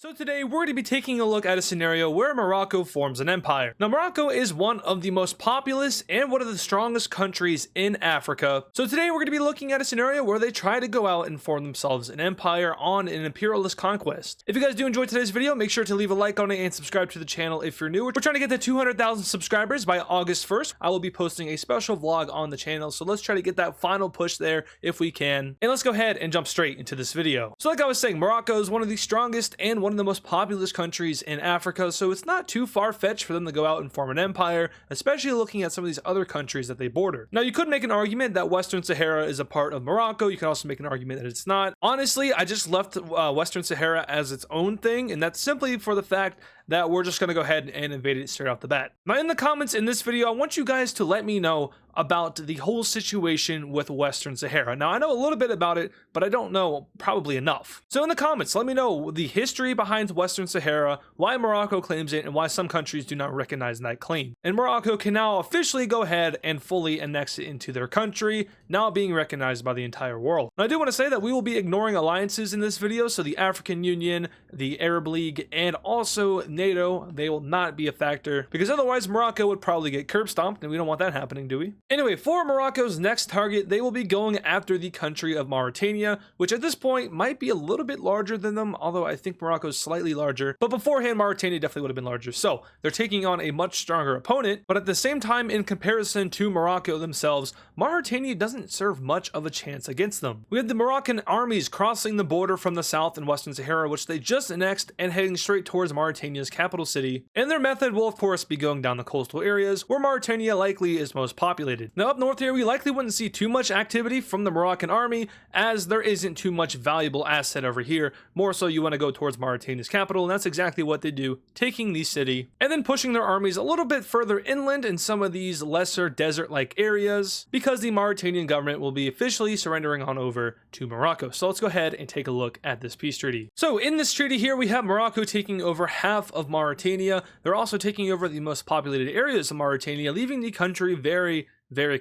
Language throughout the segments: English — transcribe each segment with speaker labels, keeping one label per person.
Speaker 1: So today we're going to be taking a look at a scenario where Morocco forms an empire. Now Morocco is one of the most populous and one of the strongest countries in Africa. So today we're going to be looking at a scenario where they try to go out and form themselves an empire on an imperialist conquest. If you guys do enjoy today's video, make sure to leave a like on it and subscribe to the channel if you're new. We're trying to get to 200,000 subscribers by August 1st. I will be posting a special vlog on the channel, so let's try to get that final push there if we can. And let's go ahead and jump straight into this video. So like I was saying, Morocco is one of the strongest and one of the most populous countries in Africa, so it's not too far-fetched for them to go out and form an empire, especially looking at some of these other countries that they border. Now, you could make an argument that Western Sahara is a part of Morocco. You can also make an argument that it's not. Honestly, I just left Western Sahara as its own thing, and that's simply for the fact that we're just going to go ahead and invade it straight off the bat. Now, in the comments in this video, I want you guys to let me know about the whole situation with Western Sahara. Now, I know a little bit about it, but I don't know probably enough. So in the comments, let me know the history behind Western Sahara, why Morocco claims it, and why some countries do not recognize that claim. And Morocco can now officially go ahead and fully annex it into their country, now being recognized by the entire world. Now, I do want to say that we will be ignoring alliances in this video, so the African Union, the Arab League, and also NATO, they will not be a factor, because otherwise Morocco would probably get curb stomped, and we don't want that happening, do we? Anyway, for Morocco's next target, they will be going after the country of Mauritania, which at this point might be a little bit larger than them, although I think Morocco is slightly larger. But beforehand, Mauritania definitely would have been larger. So they're taking on a much stronger opponent, but at the same time, in comparison to Morocco themselves, Mauritania doesn't serve much of a chance against them. We have the Moroccan armies crossing the border from the south in Western Sahara, which they just annexed, and heading straight towards Mauritania's capital city. And their method will, of course, be going down the coastal areas, where Mauritania likely is most populated. Now up north here, we likely wouldn't see too much activity from the Moroccan army, as there isn't too much valuable asset over here. More so, you want to go towards Mauritania's capital, and that's exactly what they do, taking the city and then pushing their armies a little bit further inland in some of these lesser desert-like areas, because the Mauritanian government will be officially surrendering on over to Morocco. So let's go ahead and take a look at this peace treaty. So in this treaty here, we have Morocco taking over half of Mauritania. They're also taking over the most populated areas of Mauritania, leaving the country very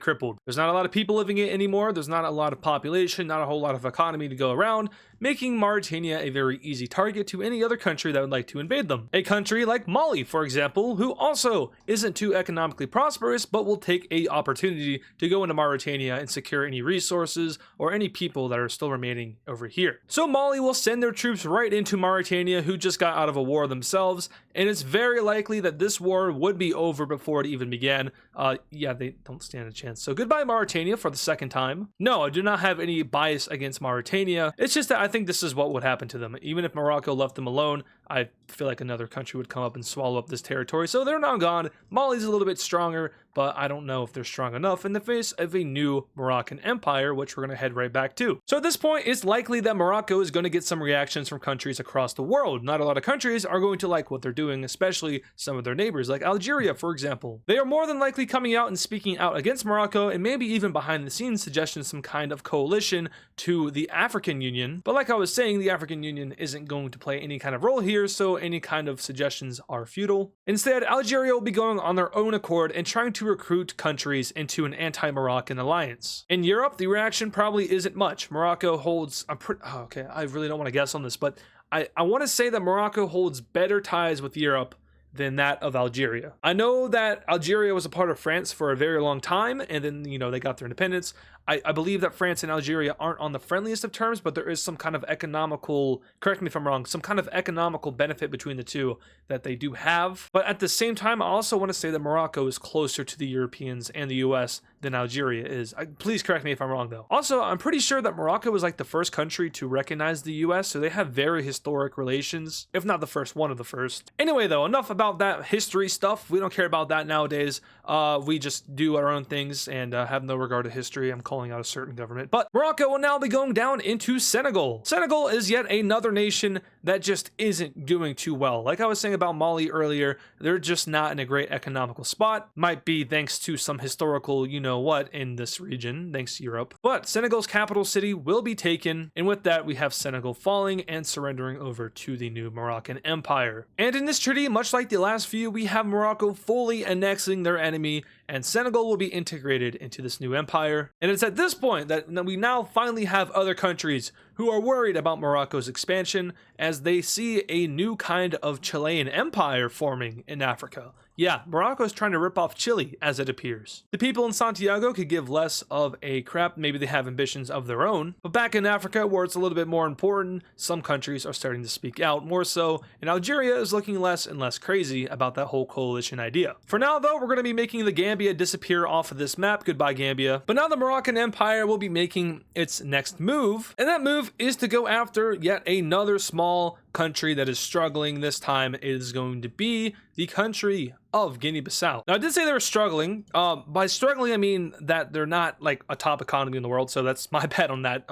Speaker 1: crippled. There's not a lot of people living in it anymore. There's not a lot of population, not a whole lot of economy to go around, making Mauritania a very easy target to any other country that would like to invade them. A country like Mali, for example, who also isn't too economically prosperous, but will take a opportunity to go into Mauritania and secure any resources or any people that are still remaining over here. So Mali will send their troops right into Mauritania, who just got out of a war themselves, and it's very likely that this war would be over before it even began. Yeah, they don't stand a chance. So goodbye Mauritania for the second time. No, I do not have any bias against Mauritania. It's just that I think this is what would happen to them. Even if Morocco left them alone, I feel like another country would come up and swallow up this territory. So they're now gone. Mali's a little bit stronger, but I don't know if they're strong enough in the face of a new Moroccan empire, which we're going to head right back to. So at this point, it's likely that Morocco is going to get some reactions from countries across the world. Not a lot of countries are going to like what they're doing, especially some of their neighbors, like Algeria, for example. They are more than likely coming out and speaking out against Morocco, and maybe even behind the scenes suggesting some kind of coalition to the African Union. But like I was saying, the African Union isn't going to play any kind of role here, so any kind of suggestions are futile. Instead, Algeria will be going on their own accord and trying to recruit countries into an anti-Moroccan alliance. In Europe, the reaction probably isn't much. Morocco holds okay, I really don't want to guess on this, but I want to say that Morocco holds better ties with Europe than that of Algeria. I know that Algeria was a part of France for a very long time, and then, you know, they got their independence. I believe that France and Algeria aren't on the friendliest of terms, but there is some kind of economical, correct me if I'm wrong, some kind of economical benefit between the two that they do have. But at the same time, I also want to say that Morocco is closer to the Europeans and the US than Algeria is. Please correct me if I'm wrong, though. Also, I'm pretty sure that Morocco was like the first country to recognize the US, so they have very historic relations, if not the first, one of the first. Anyway, though, enough about that history stuff. We don't care about that nowadays. We just do our own things and have no regard to history. I'm calling out a certain government. But Morocco will now be going down into Senegal. Senegal is yet another nation that just isn't doing too well. Like I was saying about Mali earlier, they're just not in a great economical spot. Might be thanks to some historical, you know what, in this region, thanks to Europe. But Senegal's capital city will be taken, and with that, we have Senegal falling and surrendering over to the new Moroccan Empire. And in this treaty, much like the last few, we have Morocco fully annexing their enemy, and Senegal will be integrated into this new empire. And it's at this point that we now finally have other countries who are worried about Morocco's expansion as they see a new kind of Chilean empire forming in Africa. Yeah, Morocco is trying to rip off Chile, as it appears. The people in Santiago could give less of a crap, maybe they have ambitions of their own, but back in Africa, where it's a little bit more important, some countries are starting to speak out more so, and Algeria is looking less and less crazy about that whole coalition idea. For now, though, we're going to be making the Gambia disappear off of this map, goodbye Gambia, but now the Moroccan Empire will be making its next move, and that move is to go after yet another small country that is struggling. This time it is going to be the country of Guinea-Bissau. Now, I did say they were struggling. By struggling, I mean that they're not like a top economy in the world, so that's my bet on that,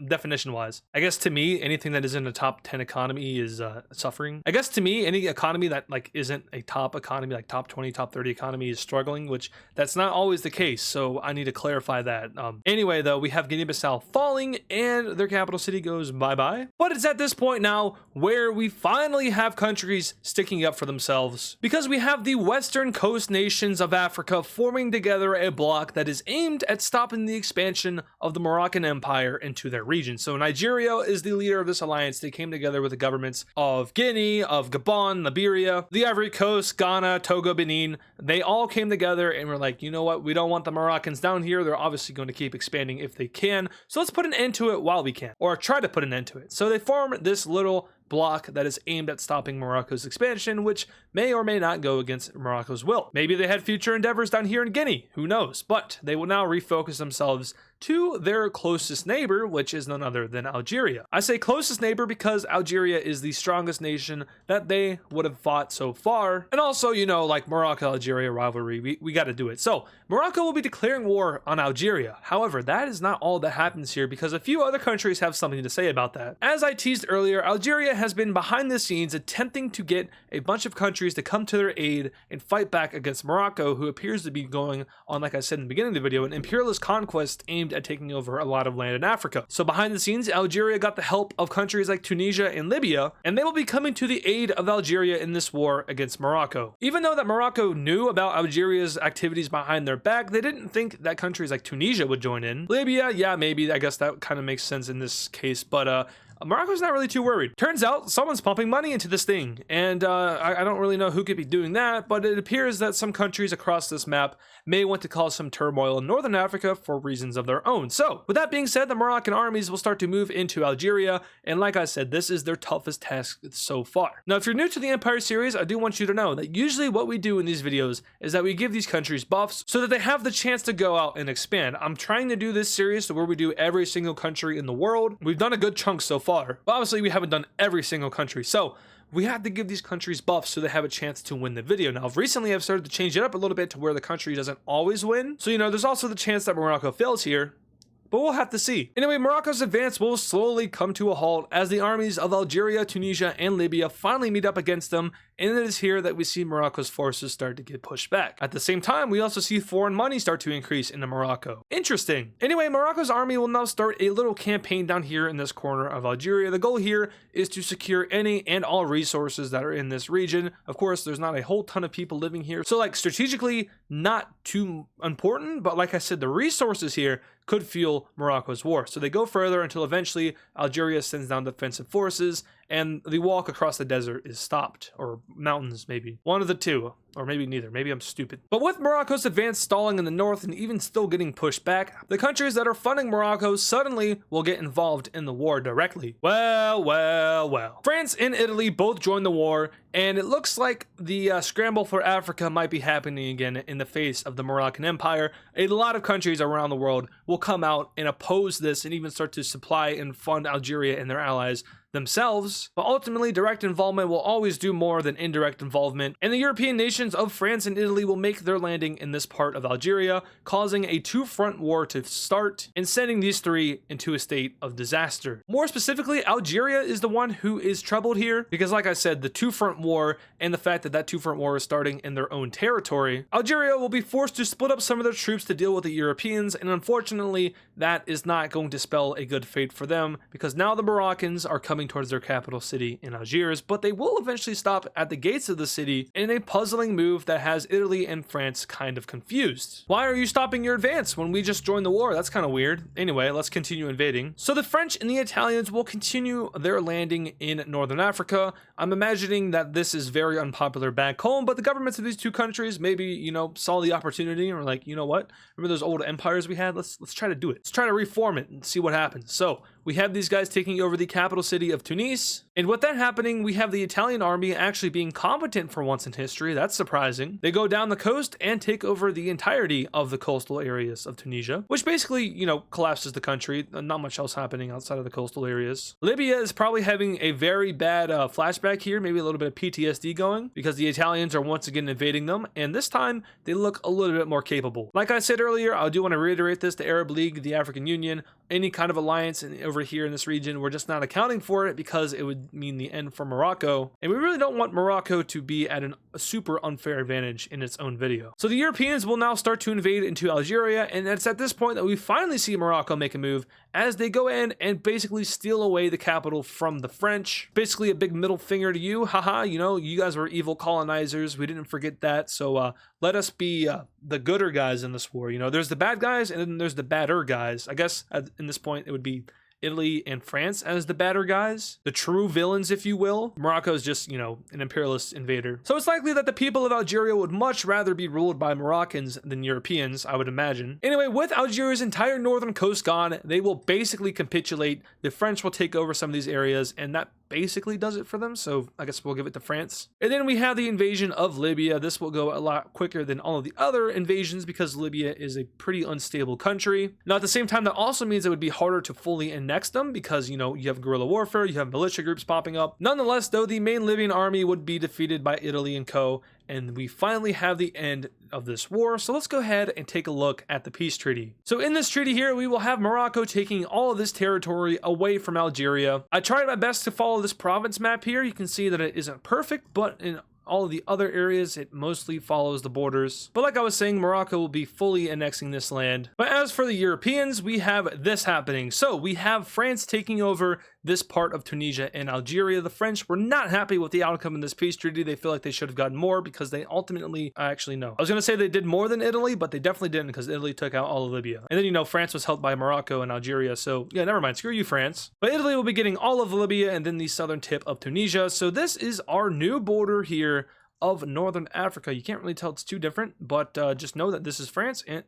Speaker 1: definition-wise. I guess to me, anything that isn't a top 10 economy is suffering. I guess to me, any economy that like isn't a top economy, like top 20, top 30 economy is struggling, which that's not always the case, so I need to clarify that. Anyway, though, we have Guinea-Bissau falling, and their capital city goes bye-bye. But it's at this point now where we finally have countries sticking up for themselves, because we have the western coast nations of Africa forming together a bloc that is aimed at stopping the expansion of the Moroccan Empire into their region. So Nigeria is the leader of this alliance. They came together with the governments of Guinea, of Gabon, Liberia, the Ivory Coast, Ghana, Togo, Benin. They all came together and were like, you know what, we don't want the Moroccans down here. They're obviously going to keep expanding if they can. So let's put an end to it while we can, or try to put an end to it. So they form this little bloc that is aimed at stopping Morocco's expansion, which may or may not go against Morocco's will. Maybe they had future endeavors down here in Guinea, who knows? But they will now refocus themselves to their closest neighbor, which is none other than Algeria. I say closest neighbor because Algeria is the strongest nation that they would have fought so far. And also, you know, like Morocco-Algeria rivalry, we got to do it. So Morocco will be declaring war on Algeria. However, that is not all that happens here, because a few other countries have something to say about that. As I teased earlier, Algeria has been behind the scenes attempting to get a bunch of countries to come to their aid and fight back against Morocco, who appears to be going on, like I said in the beginning of the video, an imperialist conquest aimed at taking over a lot of land in Africa. So behind the scenes, Algeria got the help of countries like Tunisia and Libya, and they will be coming to the aid of Algeria in this war against Morocco. Even though that Morocco knew about Algeria's activities behind their back, they didn't think that countries like Tunisia would join in. Libya, yeah, maybe, I guess that kind of makes sense in this case, but Morocco's not really too worried. Turns out someone's pumping money into this thing, and I don't really know who could be doing that, but it appears that some countries across this map may want to cause some turmoil in northern Africa for reasons of their own. So, with that being said, the Moroccan armies will start to move into Algeria, and like I said, this is their toughest task so far. Now, if you're new to the Empire series, I do want you to know that usually what we do in these videos is that we give these countries buffs so that they have the chance to go out and expand. I'm trying to do this series where we do every single country in the world. We've done a good chunk so far. But obviously we haven't done every single country, so we have to give these countries buffs so they have a chance to win the video. Now, recently I've started to change it up a little bit to where the country doesn't always win, so you know, there's also the chance that Morocco fails here, but we'll have to see. Anyway, Morocco's advance will slowly come to a halt as the armies of Algeria, Tunisia, and Libya finally meet up against them, and it is here that we see Morocco's forces start to get pushed back. At the same time, we also see foreign money start to increase into Morocco. Interesting. Anyway, Morocco's army will now start a little campaign down here in this corner of Algeria. The goal here is to secure any and all resources that are in this region. Of course, there's not a whole ton of people living here, so like strategically not too important, but like I said, the resources here could fuel Morocco's war. So they go further until eventually Algeria sends down defensive forces and the walk across the desert is stopped, or mountains maybe. One of the two, or maybe neither. Maybe I'm stupid. But with Morocco's advance stalling in the north and even still getting pushed back, the countries that are funding Morocco suddenly will get involved in the war directly. Well. France and Italy both joined the war, and it looks like the scramble for Africa might be happening again in the face of the Moroccan Empire. A lot of countries around the world will come out and oppose this and even start to supply and fund Algeria and their allies themselves, but ultimately direct involvement will always do more than indirect involvement, and the European nations of France and Italy will make their landing in this part of Algeria, causing a two-front war to start and sending these three into a state of disaster. More specifically, Algeria is the one who is troubled here, because like I said, the two-front war and the fact that that two-front war is starting in their own territory, Algeria will be forced to split up some of their troops to deal with the Europeans, and unfortunately that is not going to spell a good fate for them, because now the Moroccans are coming coming towards their capital city in Algiers, but they will eventually stop at the gates of the city in a puzzling move that has Italy and France kind of confused. Why are you stopping your advance when we just joined the war? That's kind of weird. Anyway, let's continue invading. So the French and the Italians will continue their landing in northern Africa. I'm imagining that this is very unpopular back home, but the governments of these two countries maybe, you know, saw the opportunity and were like, you know what? Remember those old empires we had? Let's try to do it. Let's try to reform it and see what happens. So we have these guys taking over the capital city of Tunis. And with that happening, we have the Italian army actually being competent for once in history. That's surprising. They go down the coast and take over the entirety of the coastal areas of Tunisia, which basically, you know, collapses the country. Not much else happening outside of the coastal areas. Libya is probably having a very bad flashback here, maybe a little bit of PTSD going, because the Italians are once again invading them, and this time they look a little bit more capable. Like I said earlier, I do want to reiterate this, the Arab League, the African Union, any kind of alliance over here in this region, we're just not accounting for it because it would mean the end for Morocco, and we really don't want Morocco to be at a super unfair advantage in its own video. So the Europeans will now start to invade into Algeria, and it's at this point that we finally see Morocco make a move as they go in and basically steal away the capital from the French. Basically a big middle finger to you, haha, you know, you guys were evil colonizers, we didn't forget that, so let us be the gooder guys in this war. You know, there's the bad guys and then there's the badder guys. I guess in this point it would be Italy and France as the badder guys, the true villains, if you will. Morocco is just, you know, an imperialist invader. So it's likely that the people of Algeria would much rather be ruled by Moroccans than Europeans, I would imagine. Anyway, with Algeria's entire northern coast gone, they will basically capitulate. The French will take over some of these areas, and that basically does it for them, so I guess we'll give it to France. And then we have the invasion of Libya. This will go a lot quicker than all of the other invasions because Libya is a pretty unstable country. Now at the same time, that also means it would be harder to fully annex them because, you know, you have guerrilla warfare, you have militia groups popping up. Nonetheless, though, the main Libyan army would be defeated by Italy and co, and we finally have the end of this war. So let's go ahead and take a look at the peace treaty. So in this treaty here, we will have Morocco taking all of this territory away from Algeria. I tried my best to follow this province map here. You can see that it isn't perfect, but in all of the other areas, it mostly follows the borders. But like I was saying, Morocco will be fully annexing this land. But as for the Europeans, we have this happening. So we have France taking over this part of Tunisia and Algeria. The French were not happy with the outcome in this peace treaty. They feel like they should have gotten more because they ultimately, actually no. I was going to say they did more than Italy, but they definitely didn't because Italy took out all of Libya. And then, you know, France was helped by Morocco and Algeria. So yeah, never mind. Screw you, France. But Italy will be getting all of Libya and then the southern tip of Tunisia. So this is our new border here of northern Africa. You can't really tell it's too different, but just know that this is France and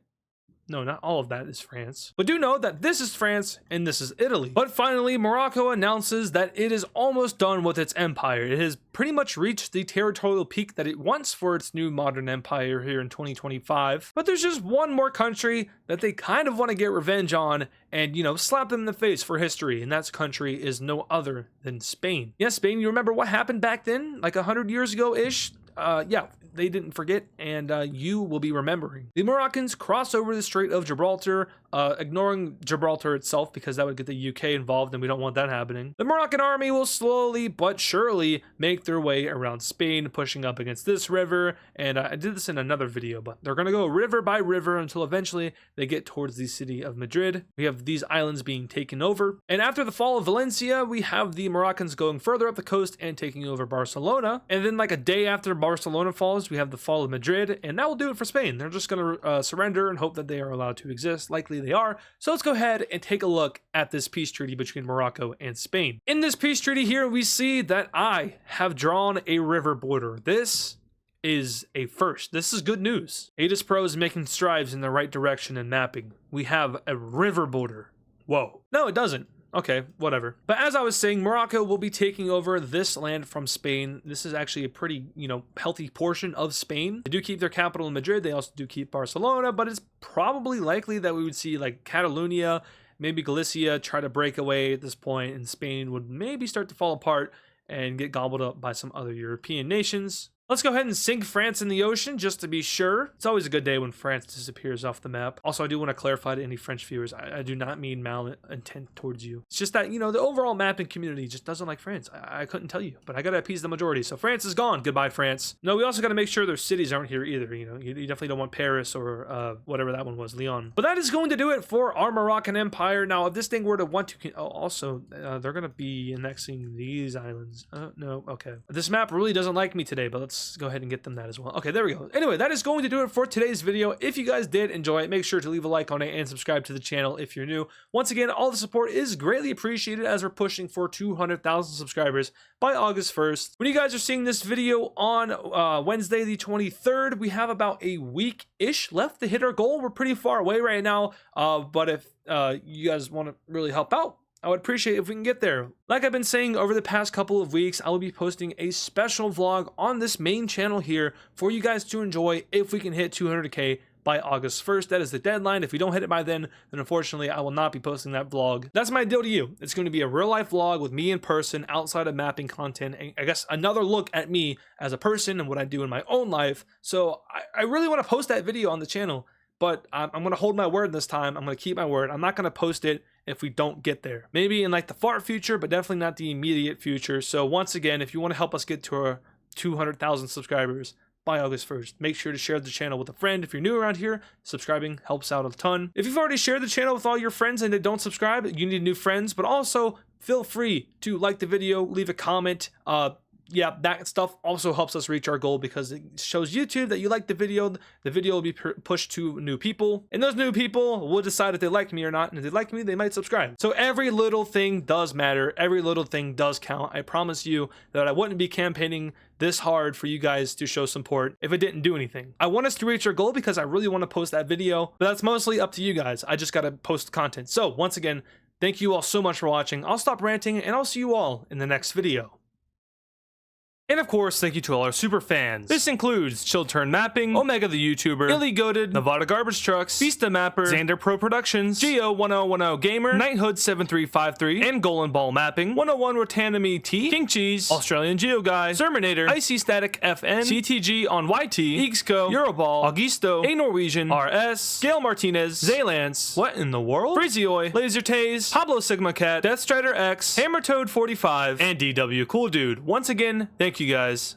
Speaker 1: no, not all of that is France. But do know that this is France and this is Italy. But finally, Morocco announces that it is almost done with its empire. It has pretty much reached the territorial peak that it wants for its new modern empire here in 2025. But there's just one more country that they kind of want to get revenge on and, you know, slap them in the face for history. And that country is no other than Spain. Yes, Spain, you remember what happened back then? Like 100 years ago-ish? Yeah, they didn't forget, and you will be remembering. The Moroccans cross over the Strait of Gibraltar, ignoring Gibraltar itself because that would get the UK involved and we don't want that happening. The Moroccan army will slowly but surely make their way around Spain, pushing up against this river, and I did this in another video, but they're going to go river by river until eventually they get towards the city of Madrid. We have these islands being taken over, and after the fall of Valencia, we have the Moroccans going further up the coast and taking over Barcelona, and then like a day after Barcelona falls, we have the fall of Madrid, and that will do it for Spain. They're just going to surrender and hope that they are allowed to exist. Likely they are. So let's go ahead and take a look at this peace treaty between Morocco and Spain. In this peace treaty here, we see that I have drawn a river border. This is a first. This is good news. AdizzPro is making strides in the right direction in mapping. We have a river border. Whoa. No, it doesn't. Okay, whatever. But as I was saying, Morocco will be taking over this land from Spain. This is actually a pretty, you know, healthy portion of Spain. They do keep their capital in Madrid. They also do keep Barcelona, but it's probably likely that we would see like Catalonia, maybe Galicia try to break away at this point, and Spain would maybe start to fall apart and get gobbled up by some other European nations. Let's go ahead and sink France in the ocean just to be sure. It's always a good day when France disappears off the map. Also, I do want to clarify to any French viewers, I do not mean malintent towards you. It's just that, you know, the overall mapping community just doesn't like France. I couldn't tell you, but I got to appease the majority. So France is gone. Goodbye, France. No, we also got to make sure their cities aren't here either. You know, you definitely don't want Paris or whatever that one was, Lyon. But that is going to do it for our Moroccan Empire. Now, if this thing were to want to, also, they're going to be annexing these islands. No, okay. This map really doesn't like me today, but let's go ahead and get them that as well. Okay, there we go. Anyway, that is going to do it for today's video. If you guys did enjoy it, make sure to leave a like on it and subscribe to the channel if you're new. Once again, all the support is greatly appreciated as we're pushing for 200,000 subscribers by August 1st. When you guys are seeing this video on Wednesday the 23rd, we have about a week-ish left to hit our goal. We're pretty far away right now, but if you guys want to really help out, I would appreciate it if we can get there. Like I've been saying over the past couple of weeks, I will be posting a special vlog on this main channel here for you guys to enjoy if we can hit 200K by August 1st. That is the deadline. If we don't hit it by then unfortunately I will not be posting that vlog. That's my deal to you. It's going to be a real life vlog with me in person outside of mapping content, and I guess another look at me as a person and what I do in my own life. So I really want to post that video on the channel, but I'm going to hold my word this time. I'm going to keep my word. I'm not going to post it if we don't get there. Maybe in like the far future, but definitely not the immediate future. So once again, if you want to help us get to our 200,000 subscribers by August 1st, make sure to share the channel with a friend. If you're new around here, subscribing helps out a ton. If you've already shared the channel with all your friends and they don't subscribe, you need new friends, but also feel free to like the video, leave a comment. Yeah, that stuff also helps us reach our goal because it shows YouTube that you like the video. The video will be pushed to new people, and those new people will decide if they like me or not, and if they like me, they might subscribe. So every little thing does matter. Every little thing does count. I promise you that I wouldn't be campaigning this hard for you guys to show support if it didn't do anything. I want us to reach our goal because I really want to post that video, but that's mostly up to you guys. I just got to post content. So once again, thank you all so much for watching. I'll stop ranting, and I'll see you all in the next video. And of course, thank you to all our super fans. This includes Chill Turn Mapping, Omega the YouTuber, Illy Goated, Nevada Garbage Trucks, Vista Mapper, AdizzPro Productions, Geo1010 Gamer, Knighthood 7353, and Golden Ball Mapping, 101 Rotanami T, King Cheese, Australian Geo Guy, Terminator, Icy Static FN, CTG on YT, Eagsco, Euroball, Augusto, A Norwegian, RS, Gail Martinez, Zaylance, What in the World? Freezioi, Laser Taze, Pablo Sigma Cat, Death Strider X, Hammer Toad 45, and DW Cool Dude. Once again, thank you guys.